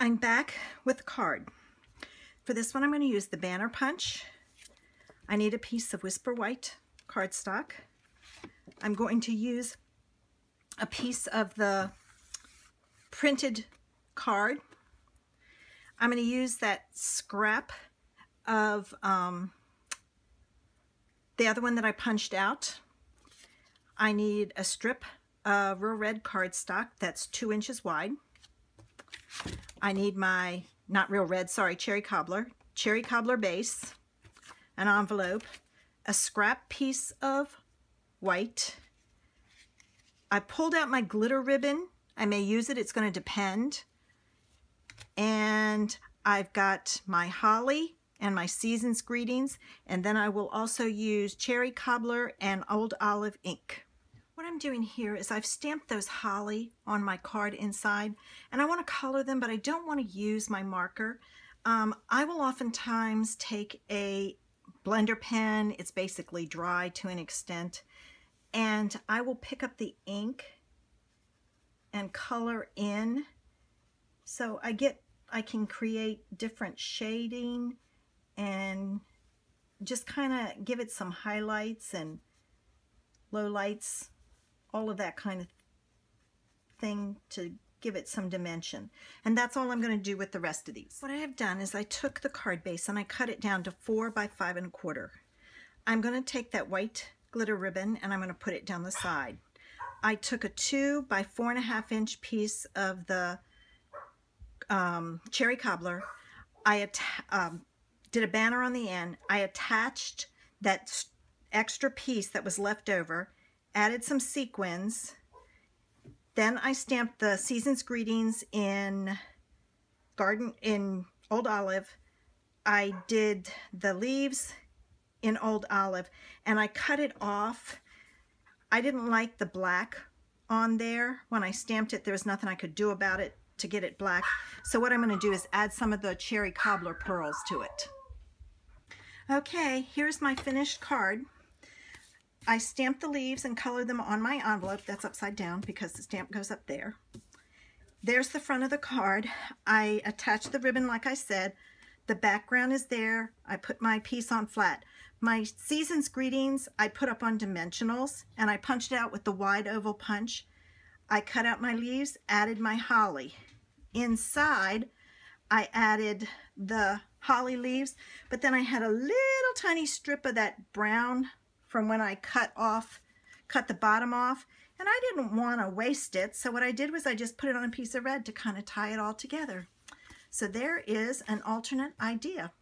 I'm back with a card. For this one, I'm going to use the Banner Punch. I need a piece of Whisper White cardstock. I'm going to use a piece of the printed card. I'm going to use that scrap of the other one that I punched out. I need a strip of real red cardstock that's 2 inches wide. I need my, not real red, sorry, cherry cobbler base, an envelope, a scrap piece of white. I pulled out my glitter ribbon. I may use it, it's going to depend. And I've got my holly and my season's greetings, and then I will also use cherry cobbler and old olive ink. What I'm doing here is I've stamped those holly on my card inside, and I want to color them, but I don't want to use my marker. I will oftentimes take a blender pen. It's basically dry to an extent, and I will pick up the ink and color in, so I can create different shading and just kind of give it some highlights and lowlights, all of that kind of thing to give it some dimension. And that's all I'm going to do with the rest of these. What I have done is I took the card base and I cut it down to 4 by 5 1/4. I'm going to take that white glitter ribbon and I'm going to put it down the side. I took a 2 by 4 1/2 inch piece of the cherry cobbler. I did a banner on the end. I attached that extra piece that was left over, added some sequins, then I stamped the Season's Greetings in Old Olive. I did the leaves in Old Olive, and I cut it off. I didn't like the black on there. When I stamped it, there was nothing I could do about it to get it black. So what I'm going to do is add some of the cherry cobbler pearls to it. Okay, here's my finished card. I stamped the leaves and colored them on my envelope. That's upside down because the stamp goes up there. There's the front of the card. I attached the ribbon like I said. The background is there. I put my piece on flat. My Season's Greetings I put up on dimensionals, and I punched it out with the wide oval punch. I cut out my leaves, added my holly. Inside, I added the holly leaves, but then I had a little tiny strip of that brown from when I cut the bottom off, and I didn't want to waste it, so what I did was I just put it on a piece of red to kind of tie it all together. So there is an alternate idea.